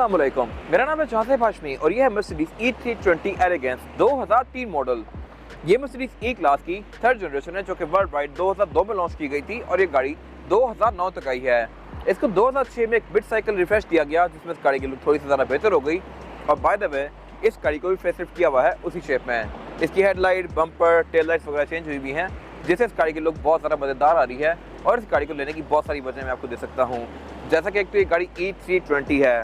अस्सलामुअलैकुम, मेरा नाम है जासिफ हाशमी और यह है मर्सिडीज E320 एलिगेंस 2003 मॉडल। ये मर्सिडीज E क्लास की थर्ड जनरेशन है जो कि वर्ल्ड वाइड 2002 में लॉन्च की गई थी और ये गाड़ी 2009 तक आई है। इसको 2006 में एक बिट साइकिल रिफ्रेश दिया गया जिसमें इस गाड़ी की लुक थोड़ी सी ज़्यादा बेहतर हो गई और बाय द वे इस गाड़ी को भी फेसलिफ्ट किया हुआ है उसी शेप में। इसकी हेडलाइट, बम्पर, टेल लाइट्स वगैरह चेंज हुई भी हैं जिससे इस गाड़ी की लुक बहुत ज़्यादा मज़ेदार आ रही है और इस गाड़ी को लेने की बहुत सारी वजह मैं आपको दे सकता हूँ। जैसा कि एक तो ये गाड़ी E320 है।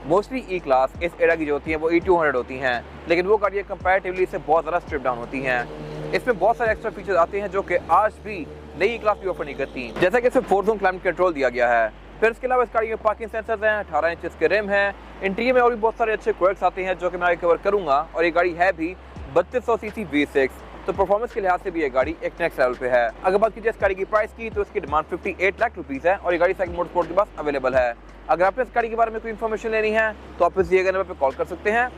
मोस्टली E क्लास इस एरा की जो होती हैं वो E200 होती हैं, लेकिन वो गाड़ियाँ कंपैरेटिवली इससे बहुत ज़्यादा स्ट्रिप डाउन होती हैं। इसमें बहुत सारे एक्स्ट्रा फीचर्स आते हैं जो कि आज भी नई E क्लास भी ऑफर नहीं करती, जैसा कि इसमें 4 जोन क्लाइमेट कंट्रोल दिया गया है। फिर इसके अलावा इस गाड़ी में पार्किंग सेंसर्स हैं, 18 इंच के रिम हैं। इंटीरियर में और भी बहुत सारे अच्छे क्वर्क्स आते हैं जो कि मैं आगे कवर करूँगा और ये गाड़ी है भी 3200 सीसी V6, तो परफॉर्मेंस के लिहाज से भी ये गाड़ी एक नेक्स्ट लेवल पे है। अगर बात कीजिए इस गाड़ी की प्राइस की तो इसकी डिमांड 58 लाख रुपीस है और ये गाड़ी साइकिल मोटरस्पोर्ट के पास अवेलेबल है। अगर आपने इस गाड़ी के बारे में कोई इन्फॉर्मेशन लेनी है तो आप इस दिए गए नंबर पर कॉल कर सकते हैं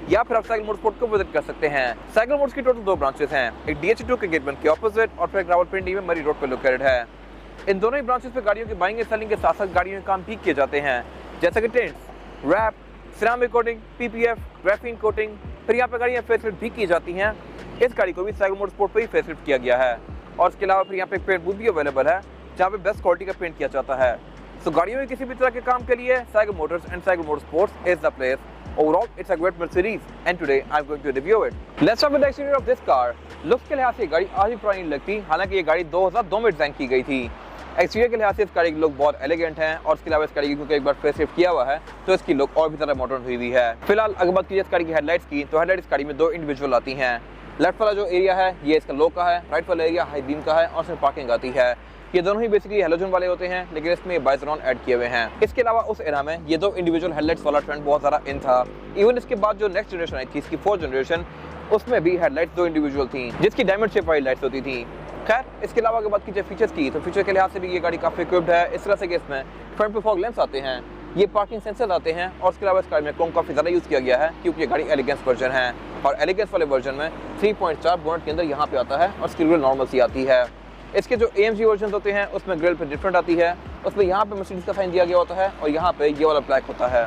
या फिर आप साइकिल मोटरस्पोर्ट को विजिट कर सकते हैं। साइकिल मोटर्स की टोटल 2 ब्रांचेस हैं, एक DH2 के गेट 1 के ऑपोजिट और फिर एक रावलपिंडी में मरी रोड पर लोकेटेड है। इन दोनों ही ब्रांचेस पे गाड़ियों की बाइंग एंड सेलिंग के साथ साथ गाड़ियों के काम भी किए जाते हैं, जैसे कि tints, wrap, ceramic coating, PPF, graphene coating. फिर यहाँ पे गाड़ियाँ फेसलिफ्ट भी की जाती हैं। इस गाड़ी को भी साइकिल मोटरस्पोर्ट पर ही फेसलिफ्ट किया गया है और इसके अलावा फिर यहाँ पे एक पेंट बूथ भी अवेलेबल है जहाँ पे बेस्ट क्वालिटी का पेंट किया जाता है। तो गाड़ियों में किसी भी तरह के काम के लिए cycle Motors and cycle motorsports is the place. Overall, it's a great Mercedes, and today I'm going to review it. Let's start with the exterior of this car. Looks के लिहाज से गाड़ी आज भी पुरानी नहीं लगती, हालांकि ये गाड़ी 2002 में डिजाइन की गई थी। एक्सटीरियर के लिहाज से इस गाड़ी की लुक बहुत एलिगेंट है और इसके अलावा इस गाड़ी की क्योंकि एक बार फेसलिफ्ट किया हुआ है तो इसकी लुक और भी ज़्यादा मॉडर्न हुई है। फिलहाल अगर बात कीजिए इस गाड़ी की हेडलाइट्स की तो हेडलाइट इस गाड़ी में 2 इंडिविजुअल आती हैं। लेफ्ट वाला जो एरिया है ये इसका लो का है, राइट वाला एरिया हाई बीम का है और इसमें पार्किंग आती है। ये दोनों ही बेसिकली हेलोजन वाले होते हैं, लेकिन इसमें बाइजरॉन ऐड किए हुए हैं। इसके अलावा उस एरा में ये 2 इंडिविजुअल हेडलाइट्स वाला ट्रेंड बहुत ज़्यादा इन था। इवन इसके बाद जो नेक्स्ट जनरेशन आई थी, इसकी 4th जनरेशन, उसमें भी हेडलाइट्स 2 इंडिविजुअल थी जिसकी डायमंड शेप वाली लाइट्स होती थी। खैर, इसके अलावा अगर बात कीजिए फीचर्स की तो फीचर के लिहाज से भी ये गाड़ी काफ़ी इक्विप्ड है। इस तरह से कि इसमें फ्रंट पे फॉग लैंप्स आते हैं, ये पार्किंग सेंसर आते हैं और इसके अलावा इस गाड़ी में क्रोम काफ़ी ज़्यादा यूज़ किया गया है क्योंकि ये गाड़ी एलिगेंस वर्जन है और एलिगेंस वाले वर्जन में 3.4 बोनट के अंदर यहाँ पे आता है और इसकी ग्रिल नॉर्मल सी आती है। इसके जो AMG वर्जन होते हैं उसमें ग्रिल पे डिफरेंट आती है, उसमें यहाँ पे मर्सिडीज का साइन दिया गया होता है और यहाँ पे ये वाला ब्लैक होता है।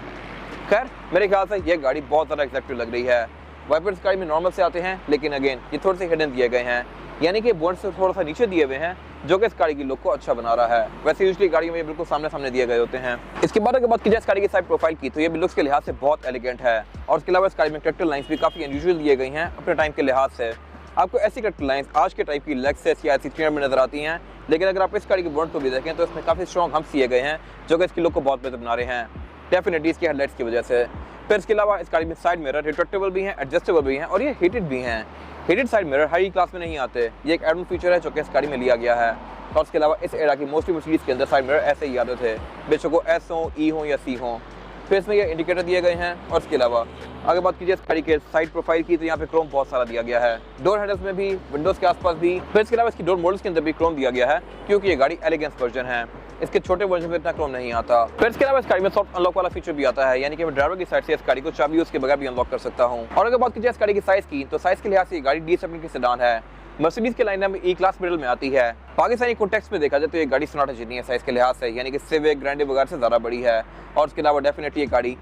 खैर, मेरे ख्याल से ये गाड़ी बहुत ज़्यादा एग्जैक्टिव लग रही है। वाइपर्स गाड़ी में नॉर्मल से आते हैं, लेकिन अगेन ये थोड़े से हिडन दिए गए हैं, यानी कि बोनट से थोड़ा सा नीचे दिए हुए हैं जो कि इस गाड़ी की लुक को अच्छा बना रहा है। वैसे यूजुअली गाड़ी में बिल्कुल सामने दिए गए होते हैं। इसके बाद अगर बात की जाए इस गाड़ी की साइड प्रोफाइल की तो ये भी लुक्स के लिहाज से बहुत एलिगेंट है और इसके अलावा इस गाड़ी में कैरेक्टर लाइन्स भी काफ़ी अनयूजुअल दिए गई हैं अपने टाइम के लिहाज से। आपको ऐसी कैरेक्टर लाइन्स आज के टाइप की लेक्सस या ऐसी 300 में नजर आती हैं, लेकिन अगर आप इस गाड़ी की बोनट को भी देखें तो इसमें काफ़ी स्ट्रॉन्ग हम्प्स दिए गए हैं जो कि इसकी लुक को बहुत बेहतर बना रहे हैं, डेफिनेटली इसकी हेडलाइट्स की वजह से। फिर इसके अलावा इस गाड़ी में साइड मिरर रिट्रैक्टेबल भी हैं, एडजस्टेबल भी हैं और ये हीटेड भी हैं। Heated side mirror high class में नहीं आते, ये एक एड ऑन फीचर है जो कि इस गाड़ी में लिया गया है। और इसके अलावा इस एरा की मोस्टली मर्सिडीज के अंदर साइड मिरर ऐसे ही आते थे, बेशक वो S हो, E हो या C हो। फिर इसमें ये इंडिकेटर दिए गए हैं और इसके अलावा अगर बात कीजिए इस गाड़ी के साइड प्रोफाइल की तो यहाँ पे क्रोम बहुत सारा दिया गया है, डोर हैंडल्स में भी, विंडोज के आसपास भी। फिर इसके अलावा इसकी डोर मॉडल्स के अंदर भी क्रोम दिया गया है क्योंकि ये गाड़ी एलिगेंस वर्जन है, इसके छोटे वर्जन में इतना क्रोम नहीं आता। फिर इसके अलावा इस गाड़ी में सॉफ्ट अनलॉक वाला फीचर भी आता है, यानी कि मैं ड्राइवर की साइड से इस गाड़ी को चाबी उसके बगैर भी अनलॉक कर सकता हूँ। और अगर बात कीजिए इस गाड़ी की साइज की तो साइज के लिहाज से गाड़ी D7 की सेडान है, मर्सिडीज के लाइनअप में E क्लास मॉडल में आती है। पाकिस्तानी कॉन्टेक्स्ट में देखा जाए तो ये गाड़ी सोनाटा जितनी है साइज के लिहाज से, यानी कि सिविक, ग्रैंडे वगैरह से ज़्यादा बड़ी है और उसके अलावा डेफिनेटली ये गाड़ी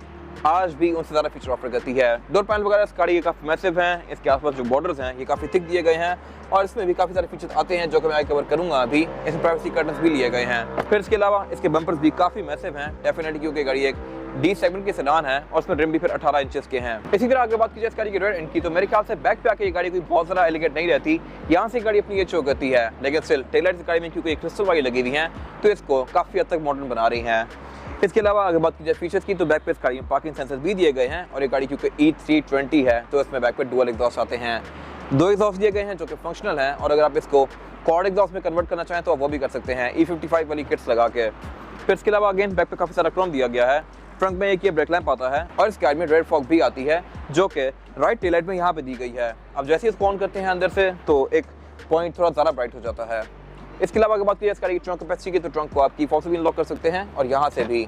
आज भी उनसे ज़्यादा फीचर ऑफर करती है। डोर पैनल वगैरह इस गाड़ी के काफ़ी मैसिव हैं, इसके आसपास जो बॉर्डर्स हैं ये काफ़ी थिक दिए गए हैं और इसमें भी काफ़ी सारे फीचर्स आते हैं जो कि मैं आगे कवर करूँगा। अभी इसमें प्राइवेसी कर्टन्स भी लिए गए हैं। फिर इसके अलावा इसके बम्पर्स भी काफ़ी मैसिव हैं, डेफिनेटली क्योंकि गाड़ी एक D सेगमेंट की सेडान है और उसमें रिम भी फिर 18 इंचेस के हैं। इसी तरह अगर बात कीजिए इस गाड़ी की रेयर एंड की तो मेरे ख्याल से बैक पे आके ये गाड़ी कोई बहुत ज़्यादा एलिगेंट नहीं रहती, यहाँ से गाड़ी अपनी ये शो करती है, लेकिन स्टिल टेललाइट्स इस गाड़ी में क्योंकि क्रिस्टल वाली लगी हुई हैं तो इसको काफ़ी हद तक मॉडर्न बना रही हैं। इसके अलावा अगर बात की जाए फीचर्स की तो बैक पे इस गाड़ी में पार्किंग सेंसर्स भी दिए गए हैं और ये गाड़ी क्योंकि E320 है तो इसमें बैक पे डुअल एग्जॉस्ट आते हैं, 2 एग्जॉस्ट दिए गए हैं जो कि फंक्शनल हैं और अगर आप इसको क्वाड एग्जॉस्ट में कन्वर्ट करना चाहें तो आप वो भी कर सकते हैं E55 वाली किट्स लगा के। फिर इसके अलावा अगेन बैक पे काफ़ी सारा क्रोम दिया गया है। फ्रंट में एक ये ब्रेक लैंप आता है और इस गाड़ी में रेड फॉग भी आती है जो कि राइट टेल लाइट में यहाँ पे दी गई है। अब जैसे इसको ऑन करते हैं अंदर से तो एक पॉइंट थोड़ा ज़्यादा ब्राइट हो जाता है। इसके अलावा अगर बात की जाए इस गाड़ी की ट्रंक कैपेसिटी की तो ट्रंक को आप की फॉक्स भी अनलॉक कर सकते हैं और यहाँ से भी।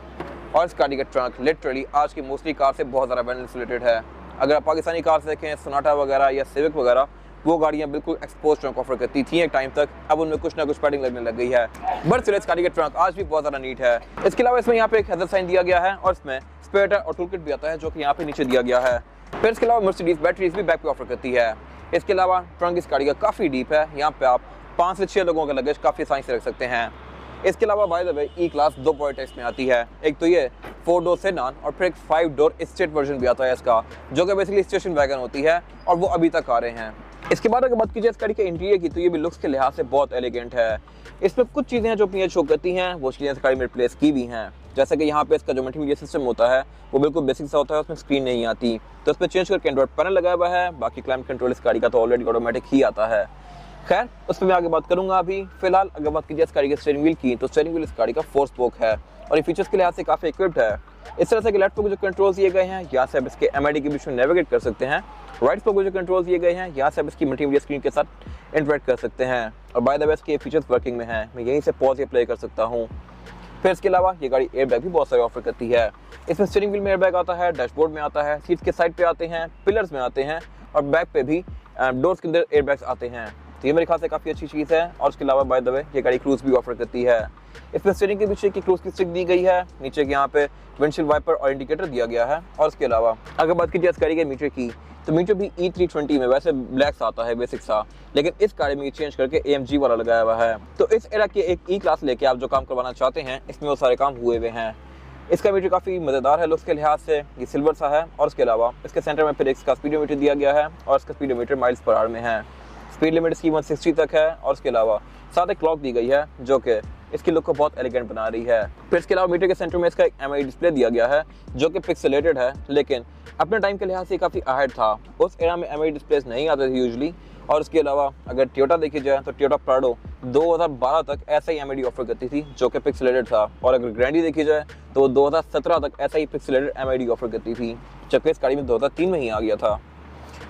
और इस गाड़ी का ट्रंक लिटरली आज की मोस्टली कार से बहुत ज़्यादा वेल इंसुलेटेड है। अगर आप पाकिस्तानी कार से देखें, सोनाटा वगैरह या सिविक वगैरह, वो गाड़ियाँ बिल्कुल एक्सपोज ट्रंक ऑफर करती थी एक टाइम तक, अब उनमें कुछ ना कुछ पैडिंग लगने लग गई है। बट स्टिल इस गाड़ी का ट्रंक आज भी बहुत ज़्यादा नीट है। इसके अलावा इसमें यहाँ पे एक हेजर साइन दिया गया है और इसमें स्पेयर टायर और टूल किट भी आता है जो कि यहाँ पे नीचे दिया गया है। फिर इसके अलावा मर्सिडीज बैटरीज भी बैक पे ऑफर करती है। इसके अलावा ट्रंक इस गाड़ी का काफ़ी डीप है, यहाँ पे आप 5 से 6 लोगों का लगेज काफ़ी आसानी से रख सकते हैं। इसके अलावा by the way E class 2 body types में आती है, एक तो ये 4 डोर सेडान और फिर एक 5 डोर स्टेट वर्जन भी आता है इसका, जो कि बेसिकली स्टेशन वैगन होती है और वो अभी तक आ रहे हैं। इसके बाद अगर बात कीजिए इस गाड़ी के इंटीरियर की, तो ये भी लुक्स के लिहाज से बहुत एलिगेंट है। इसमें कुछ चीज़ें हैं जो अपनी शो करती हैं, वो चीज़ें इस गाड़ी में रिप्लेस की भी हैं। जैसे कि यहाँ पे इसका जो मल्टीमीडिया सिस्टम होता है वो बिल्कुल बेसिक सा होता है, उसमें स्क्रीन नहीं आती, तो इसमें चेंज करके एंड्रॉइड पैनल लगाया हुआ है। बाकी क्लाइमेट कंट्रोल इस गाड़ी का तो ऑलरेडी ऑटोमेटिक ही आता है। खैर उस पर मैं आगे बात करूंगा। अभी फिलहाल अगर बात कीजिए इस गाड़ी के स्टीयरिंग व्हील की, तो स्टीयरिंग व्हील इस गाड़ी का 4 स्पोक है और ये फीचर्स के लिहाज से काफ़ी इक्विप्ड है। इस तरह से कि लेफ्ट स्पोक जो कंट्रोल दिए गए हैं, यहाँ से आप इसके MID के बीच में नेविगेट कर सकते हैं। राइट स्पोक जो कंट्रोल दिए गए हैं, यहाँ से आप इसकी मल्टीमीडिया स्क्रीन के साथ इंटरेक्ट कर सकते हैं। और बाय द वे इसके फीचर्स वर्किंग में हैं, मैं यहीं से पॉज या प्ले कर सकता हूँ। फिर इसके अलावा ये गाड़ी एयरबैग भी बहुत सारे ऑफर करती है। इसमें स्टीयरिंग व्हील में एयरबैग आता है, डैशबोर्ड में आता है, सीट्स के साइड पे आते हैं, पिलर्स में आते हैं और बैक पे भी डोर्स के अंदर एयरबैग्स आते हैं। तो ये मेरे ख्याल से काफ़ी अच्छी चीज़ है। और उसके अलावा बाय द वे ये गाड़ी क्रूज भी ऑफर करती है। इसमें स्टीयरिंग के पीछे की क्रूज की स्टिक दी गई है, नीचे के यहाँ पे विंडशील्ड वाइपर और इंडिकेटर दिया गया है। और उसके अलावा अगर बात कीजिए इस गाड़ी के मीटर की, तो मीटर भी E320 में वैसे ब्लैक आता है बेसिक सा, लेकिन इस गाड़ी में चेंज करके AMG वाला लगाया हुआ है। तो इस एरा की एक E क्लास लेके आप जो काम करवाना चाहते हैं, इसमें वो सारे काम हुए हुए हैं। इसका मीटर काफ़ी मज़ेदार है लुक्स के लिहाज से, ये सिल्वर सा है। और उसके अलावा इसके सेंटर में फिर इसका स्पीडोमीटर दिया गया है और इसका स्पीडोमीटर माइल्स पर आवर में है। स्पीड लिमिट इसकी 160 तक है। और उसके अलावा साथ एक क्लॉक दी गई है जो कि इसकी लुक को बहुत एलिगेंट बना रही है। फिर इसके अलावा मीटर के सेंटर में इसका एक MID डिस्प्ले दिया गया है जो कि पिक्सेलेटेड है, लेकिन अपने टाइम के लिहाज से काफ़ी अहेड था। उस एरा में MID डिस्प्लेस नहीं आते थे यूजली। और उसके अलावा अगर टोयोटा देखी जाए तो टोयोटा प्राडो 2012 तक ऐसा ही MID ऑफर करती थी जो कि पिक्सेलेटेड था। और अगर ग्रैंडी देखी जाए तो वो 2017 तक ऐसा ही पिक्सेलेटेड MID ऑफर करती थी, जबकि इस गाड़ी में 2003 में ही आ गया था।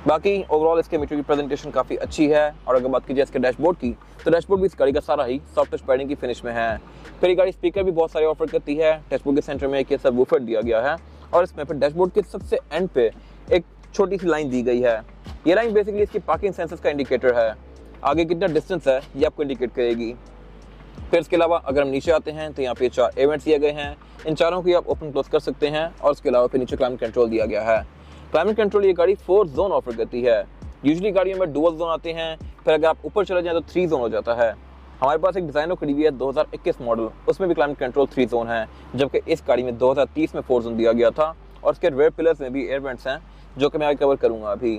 बाकी ओवरऑल इसके मीटर की प्रेजेंटेशन काफ़ी अच्छी है। और अगर बात कीजिए इसके डैशबोर्ड की, तो डैशबोर्ड भी इस गाड़ी का सारा ही सॉफ्ट टच पैडिंग की फिनिश में है। फिर ये गाड़ी स्पीकर भी बहुत सारे ऑफर करती है। डैशबोर्ड के सेंटर में एक ये सबवूफर दिया गया है और इसमें फिर डैशबोर्ड के सबसे एंड पे एक छोटी सी लाइन दी गई है। ये लाइन बेसिकली इसकी पार्किंग सेंसर्स का इंडिकेटर है, आगे कितना डिस्टेंस है ये आपको इंडिकेट करेगी। फिर इसके अलावा अगर हम नीचे आते हैं तो यहाँ पे 4 इवेंट्स दिए गए हैं, इन चारों को आप ओपन क्लोज कर सकते हैं। और उसके अलावा फिर नीचे क्लाइमेट कंट्रोल दिया गया है। क्लाइमेट कंट्रोल ये गाड़ी 4 जोन ऑफर करती है। यूजुअली गाड़ियों में डुअल जोन आते हैं, फिर अगर आप ऊपर चले जाएं तो 3 जोन हो जाता है। हमारे पास एक डिज़ाइनो खड़ी हुई है 2021 मॉडल, उसमें भी क्लाइमेट कंट्रोल 3 जोन है, जबकि इस गाड़ी में 2030 में 4 जोन दिया गया था। और उसके रेयर पिलर्स में भी एयर वेंट्स हैं जो कि मैं आगे कवर करूँगा अभी।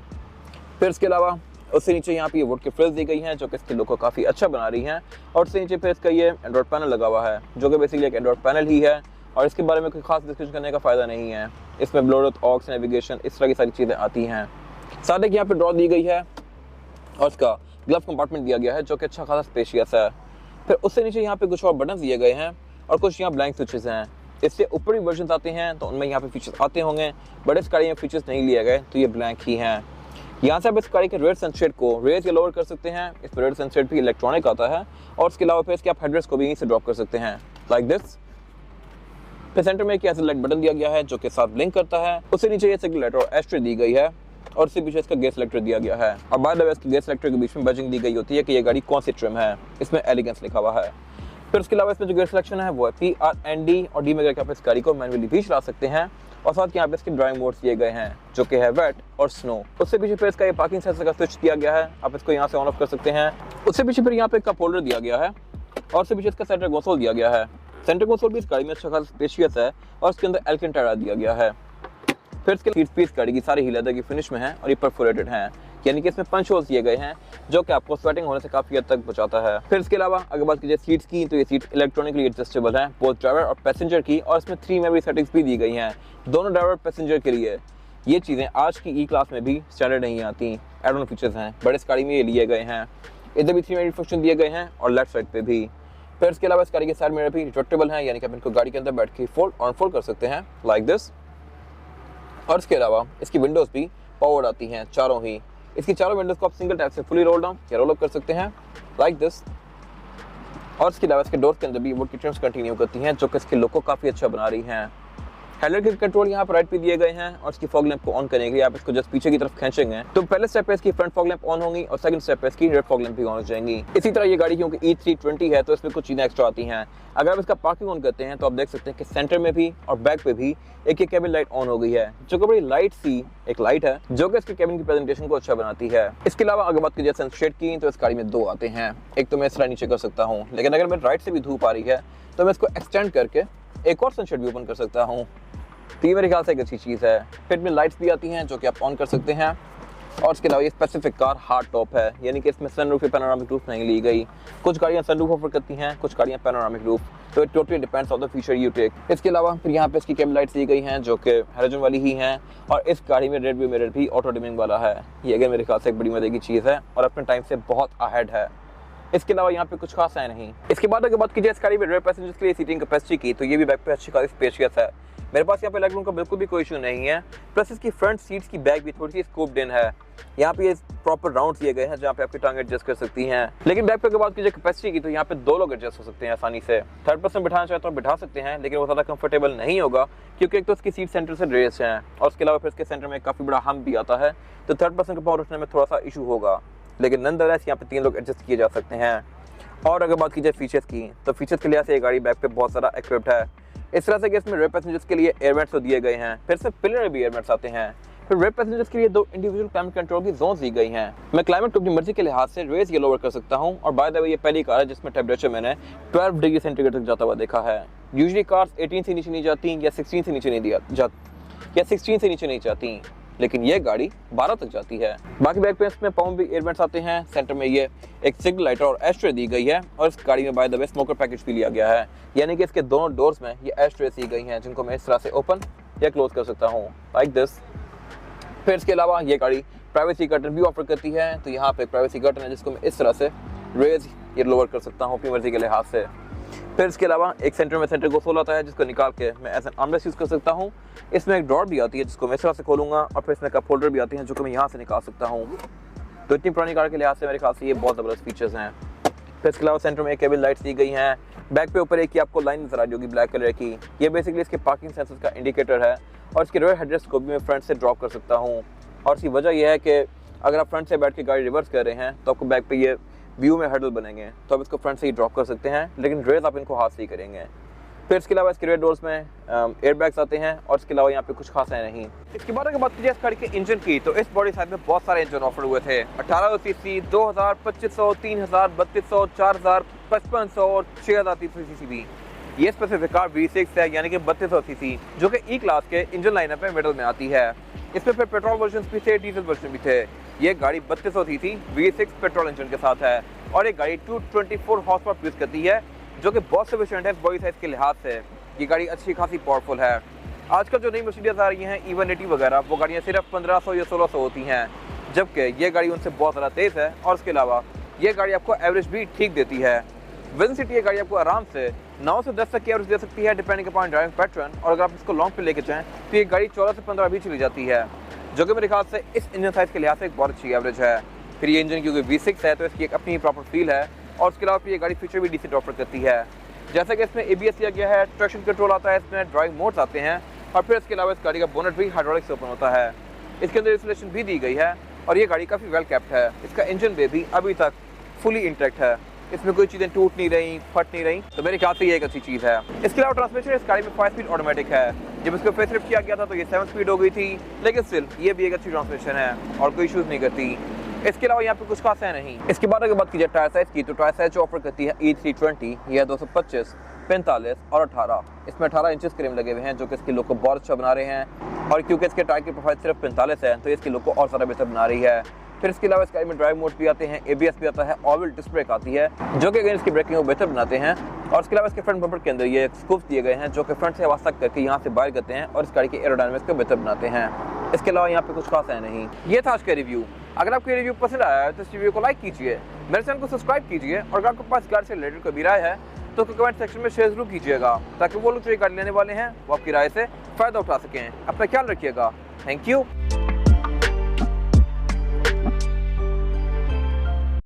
फिर इसके अलावा उससे नीचे यहाँ पे ये वुड की फ्रिल्स दी गई हैं जो कि इसके लुक को काफ़ी अच्छा बना रही हैं। और उससे नीचे फिर इसका ये एंड्रॉइड पैनल लगा हुआ है जो कि बेसिकली एक एंड्रॉइड पैनल ही है और इसके बारे में कोई खास डिस्कशन करने का फ़ायदा नहीं है। इसमें ब्लूटूथ, ऑक्स, नेविगेशन, इस तरह की सारी चीज़ें आती हैं। साथ ही यहाँ पे ड्रॉ दी गई है और उसका ग्लव कंपार्टमेंट दिया गया है जो कि अच्छा खासा स्पेशियस है। फिर उससे नीचे यहाँ पे कुछ और बटन दिए गए हैं और कुछ यहाँ ब्लैंक स्विचेस हैं। इससे ऊपरी वर्जन आते हैं तो उनमें यहाँ पे फीचर्स आते होंगे, बट इस गाड़ी में फीचर्स नहीं लिए गए तो ये ब्लैंक ही हैं। यहाँ से आप इस गाड़ी के रेयर सनशेड को रेज या लोअर कर सकते हैं। इस पर रेयर सनशेड भी इलेक्ट्रॉनिक आता है। और उसके अलावा फिर इसके आप हेडरेस्ट को भी यहीं से ड्रॉप कर सकते हैं लाइक दिस। फिर सेंटर में एक ऐसा लाइट बटन दिया गया है जो के साथ ब्लिंक करता है। उससे नीचे ये सिग्नल लाइट और एस्ट्रे दी गई है और उससे पीछे इसका गैस सिलेक्टर दिया गया है। और बाय द वे इसके गैस सिलेक्टर के बीच में बजिंग दी गई होती है कि ये गाड़ी कौन सी ट्रिम है, इसमें एलिगेंस लिखा हुआ है। फिर उसके अलावा इसमें जो गेयर सिलेक्शन है वो है P, R, N, D और D में करके आप इस गाड़ी को मैनुअली भी चला सकते हैं। और साथ यहाँ पे इसके ड्राइविंग मोड्स दिए गए हैं जो कि है वेट और स्नो। उससे पीछे फिर इसका ये पार्किंग सेंसर का स्विच दिया गया है, आप इसको यहाँ से ऑन ऑफ कर सकते हैं। उससे पीछे फिर यहाँ पे कप होल्डर दिया गया है और उससे पीछे इसका सेंटर कंसोल दिया गया है। सेंटर कंसोल भी इस गाड़ी में अच्छा खासा स्पेशियस है और इसके अंदर एल्केंटारा दिया गया है। फिर इसके सीट पीस गाड़ी की सारी ही लेदर की फिनिश में है और ये परफोरेटेड हैं, यानी कि इसमें पंच होल्स दिए गए हैं जो कि आपको स्वेटिंग होने से काफ़ी हद तक बचाता है। फिर इसके अलावा अगर बात कीजिए सीट्स की, तो ये सीट इलेक्ट्रॉनिकली एडजस्टेबल है बोथ ड्राइवर और पैसेंजर की। और इसमें 3 मेमोरी सेटिंग्स भी दी गई हैं दोनों ड्राइवर और पैसेंजर के लिए। ये चीज़ें आज की E क्लास में भी स्टैंडर्ड नहीं आती, एड ऑन फीचर्स हैं, बट इस गाड़ी में ये लिए गए हैं। इधर भी 3 मेमोरी फंक्शन दिए गए हैं और लेफ्ट साइड पे भी। फिर इसके अलावा इस गाड़ी के साइड मिरर भी रिट्रैक्टेबल हैं, यानी कि आप इनको गाड़ी के अंदर बैठ के फोल्ड और अनफोल्ड कर सकते हैं लाइक दिस। और इसके अलावा इसकी विंडोज़ भी पावर्ड आती हैं चारों ही। इसकी चारों विंडोज़ को आप सिंगल टैप से फुली रोल डाउन या रोल अप कर सकते हैं लाइक दिस। और इसके अलावा इसके डोर के अंदर भी वुड की ट्रिम्स कंटिन्यू करती हैं जो कि इसके लुक को काफ़ी अच्छा बना रही हैं। हेडलाइट के कंट्रोल यहाँ पर राइट पे दिए गए हैं और इसकी फॉग लैंप को ऑन करने के लिए आप इसको जस्ट पीछे की तरफ खींचेंगे तो पहले स्टेप पे इसकी फ्रंट फॉग लैंप ऑन होंगी और सेकंड स्टेप पे इसकी रेयर फॉग लैंप भी ऑन हो जाएंगी। इसी तरह ये गाड़ी क्योंकि E320 है तो इसमें कुछ चीजें एक्स्ट्रा आती हैं। अगर आप इसका पार्किंग ऑन करते हैं तो आप देख सकते हैं कि सेंटर में भी और बैक पे भी एक केबिन लाइट ऑन हो गई है, जो कि बड़ी लाइट सी एक लाइट है जो कि इसके केबिन की प्रेजेंटेशन को अच्छा बनाती है। इसके अलावा अगर बात की जाए सनशेड की तो इस गाड़ी में 2 आते हैं। एक तो मैं इस तरह नीचे कर सकता हूँ, लेकिन अगर मैं राइट से भी धूप आ रही है तो मैं इसको एक्सटेंड करके एक और सनशेड भी ओपन कर सकता हूँ। तो ये मेरे ख्याल से एक अच्छी चीज़ है। फिर में लाइट्स भी आती हैं जो कि आप ऑन कर सकते हैं और इसके अलावा ये स्पेसिफिक कार हार्ड टॉप है, यानी कि इसमें सनरूफ या पैनोरामिक रूफ नहीं ली गई। कुछ गाड़ियाँ सनरूफ ऑफर करती हैं, कुछ गाड़ियाँ पैनोरामिक रूफ, तो it totally depends on the feature you take. इसके अलावा फिर यहाँ पे इसकी कैम लाइट्स दी गई हैं जो कि हैलोजन वाली ही हैं और इस गाड़ी में रेड व्यू मिरर भी ऑटो डिमिंग वाला है। ये अगर मेरे ख्याल से एक बड़ी मजे की चीज़ है और अपने टाइम से बहुत अहेड है। इसके अलावा यहाँ पे कुछ खास है नहीं। इसके बाद अगर बात की जाए इस गाड़ी में रेयर पैसेंजर्स के लिए सीटिंग कैपेसिटी की तो ये भी बैक पे अच्छी खासी स्पेशियस है। मेरे पास यहाँ पे लेग रूम का बिल्कुल भी कोई इशू नहीं है। प्लस इसकी फ्रंट सीट्स की बैक भी थोड़ी सी स्कूप्ड इन है। यहाँ पे ये प्रॉपर राउंड दिए गए हैं जहाँ पे आपकी टांग एडजस्ट कर सकती हैं। लेकिन बैक पे अगर बात कीजिए कैपेसिटी की तो यहाँ पे 2 लोग एडजस्ट हो सकते हैं आसानी से। थर्ड पर्सन बिठाना चाहे तो बिठा सकते हैं, लेकिन वो ज़्यादा कंफर्टेबल नहीं होगा क्योंकि एक तो इसकी सीट सेंटर से रेस है और उसके अलावा फिर इसके सेंटर में काफ़ी बड़ा हम भी आता है, तो थर्ड पर्सन के पावर रखने में थोड़ा सा इशू होगा। लेकिन नॉनदलेस यहाँ पे 3 लोग एडजस्ट किए जा सकते हैं। और अगर बात की जाए फीचर्स की तो फीचर्स के लिहाज से ये गाड़ी बैक पे बहुत सारा इक्विप्ड है। इस तरह से कि इसमें रेयर पैसेंजर्स के लिए एयरवेंट्स तो दिए गए हैं, फिर से पिलर में भी एयरवेंट्स आते हैं। फिर रेयर पैसेंजर्स के लिए 2 इंडिविजुअल क्लाइमेट कंट्रोल की जोन्स दी गई हैं। मैं क्लाइमेट को अपनी मर्जी के लिहाज से रेज या लोअर कर सकता हूं और बाय द वे ये पहली कार है जिसमें टेम्परेचर मैंने 12 डिग्री सेंटीग्रेड तक जाता हुआ देखा है। यूजुअली कार्स 18 से नीचे नहीं जाती या 16 से नीचे नहीं जाती, लेकिन ये गाड़ी 12 तक जाती है। बाकी बैक पे इसमें पाउंड भी एयरवेंट्स आते हैं। सेंटर में ये एक सिग्नल लाइटर और एस्ट्रे दी गई है और इस गाड़ी में by the way smoker package भी लिया गया है, यानी कि इसके दोनों डोर्स में ये एस्ट्रे दी गई हैं जिनको मैं इस तरह से ओपन या क्लोज कर सकता हूँ लाइक दिस। फिर इसके अलावा ये गाड़ी प्राइवेसी कर्टन भी ऑफर करती है, तो यहाँ पे प्राइवेसी कर्टन है जिसको मैं इस तरह से रेज या लोअर कर सकता हूँ अपनी मर्जी के लिहाज से। फिर इसके अलावा एक सेंटर में सेंटर कंसोल आता है जिसको निकाल के मैं एज एन आर्मरेस्ट यूज़ कर सकता हूँ। इसमें एक ड्रॉर भी आती है जिसको मैं इस तरह से खोलूँगा और फिर इसमें कप होल्डर भी आती हैं जो कि मैं यहाँ से निकाल सकता हूँ। तो इतनी पुरानी कार के लिहाज से मेरे ख्याल से ये बहुत ज़बरदस्त फीचर्स हैं। फिर इसके अलावा सेंटर में एक केबिन लाइट्स दी गई हैं। बैक पे ऊपर एक की आपको लाइन नजर आ रही होगी ब्लैक कलर की, ये बेसिकली इसके पार्किंग सेंसर्स का इंडिकेटर है और इसके रेयर हेडरेस्ट को भी मैं फ्रंट से ड्रॉप कर सकता हूँ। और इसकी वजह यह है कि अगर आप फ्रंट से बैठ के गाड़ी रिवर्स कर रहे हैं तो आपको बैक पे ये व्यू में हर्डल बनेंगे, तो आप इसको फ्रंट से ही ड्रॉप कर सकते हैं, लेकिन रेस आप इनको हाथ से ही करेंगे। फिर इसके अलावा इसके रेयर डोर्स में एयर बैग्स आते हैं और इसके अलावा यहाँ पे कुछ खास है नहीं। इसके बाद अगर बात कीजिए इस गाड़ी के इंजन की तो इस बॉडी साइज में बहुत सारे इंजन ऑफर हुए थे। 1800 सीसी, 2000, 2500, 3000, 3200, 4000, 5500 और 6300 सीसी भी। ये स्पेसिफिक कार V6 है, यानी कि 3200 सीसी, जो कि ई क्लास के इंजन लाइनअप में मिडल में आती है। इसमें फिर पेट्रोल वर्जन भी थे, डीजल वर्जन भी थे। ये गाड़ी 3200 सीसी V6 पेट्रोल इंजन के साथ है और ये गाड़ी 224 हॉर्स पावर प्रोड्यूस करती है, जो कि बहुत सफिशिएंट है बॉडी साइज के लिहाज से। ये गाड़ी अच्छी खासी पावरफुल है। आजकल जो नई मर्सिडीज आ रही हैं E180 वगैरह, वो गाड़ियाँ सिर्फ 1500 या 1600 होती हैं, जबकि ये गाड़ी उनसे बहुत ज़्यादा तेज़ है और इसके अलावा ये गाड़ी आपको एवरेज भी ठीक देती है। विद सिटी ये गाड़ी आपको आराम से 9 से 10 तक की एवरेज दे सकती है डिपेंडिंग अपॉन ड्राइविंग पैटर्न, और अगर आप इसको लॉन्ग पे लेके जाएँ तो ये गाड़ी 14 से 15 भी चली जाती है, जो कि मेरे ख्याल से इस इंजन साइज़ के लिहाज से एक बहुत अच्छी एवरेज है। फिर ये इंजन क्योंकि V6 है तो इसकी एक अपनी प्रॉपर फील है और उसके अलावा ये गाड़ी फीचर भी डिसेंट ऑफर करती है, जैसा कि इसमें ABS लिया गया है, ट्रैक्शन कंट्रोल आता है, इसमें ड्राइविंग मोड्स आते हैं और फिर इसके अलावा इस गाड़ी का बोनट भी हाइड्रोलिक से ओपन होता है। इसके अंदर इंसुलेशन भी दी गई है और ये गाड़ी काफ़ी वेल कैप्ड है। इसका इंजन बे भी अभी तक फुली इंटैक्ट है, इसमें कोई चीज़ें टूट नहीं रही, फट नहीं रही, तो मेरे ख्याल से ये एक अच्छी चीज़ है। इसके अलावा ट्रांसमिशन इस गाड़ी में 5 स्पीड ऑटोमेटिक है। जब इसको फेसलिफ्ट किया गया था तो ये 7 स्पीड हो गई थी, लेकिन स्टिल ये भी एक अच्छी ट्रांसमिशन है और कोई इशूज़ नहीं करती। इसके अलावा यहाँ पे कुछ खास है नहीं। इसके बाद अगर बात की जाए टायर साइज़ की तो टायर साइज जो ऑफर करती है E320, यह 225, 45 और 18। इसमें 18 इंचेस के रिम लगे हुए हैं जो कि इसके लुक को बहुत अच्छा बना रहे हैं, और क्योंकि इसके टायर की प्रोफाइल सिर्फ 45 है तो इसके लुक को और ज़्यादा बेहतर बना रही है। फिर इसके अलावा इस गाड़ी में ड्राइव मोड भी आते हैं, ABS भी आता है, ऑल व्हील डिस्क ब्रेक आती है जो कि अगर इसकी ब्रेकिंग को बेहतर बनाते हैं। और इसके अलावा इसके फ्रंट बम्पर के अंदर ये स्कूप्स दिए गए हैं जो कि फ्रंट से आवाज़ तक करके यहाँ से बाहर करते हैं और इस गाड़ी के एरोडायनामिक्स को बेहतर बनाते हैं। इसके अलावा यहाँ पे कुछ खास है नहीं। ये था आज का रिव्यू। अगर आपको ये रिव्यू पसंद आया है तो इस वीडियो को लाइक कीजिए, मेरे चैनल को सब्सक्राइब कीजिए, और अगर आपके पास गाड़ी से रिलेटेड कोई भी राय है तो कमेंट सेक्शन में शेयर जरूर कीजिएगा, ताकि वो लोग जो ये गाड़ी लेने वाले हैं वो आपकी राय से फ़ायदा उठा सकें। अपना ख्याल रखिएगा। Thank you.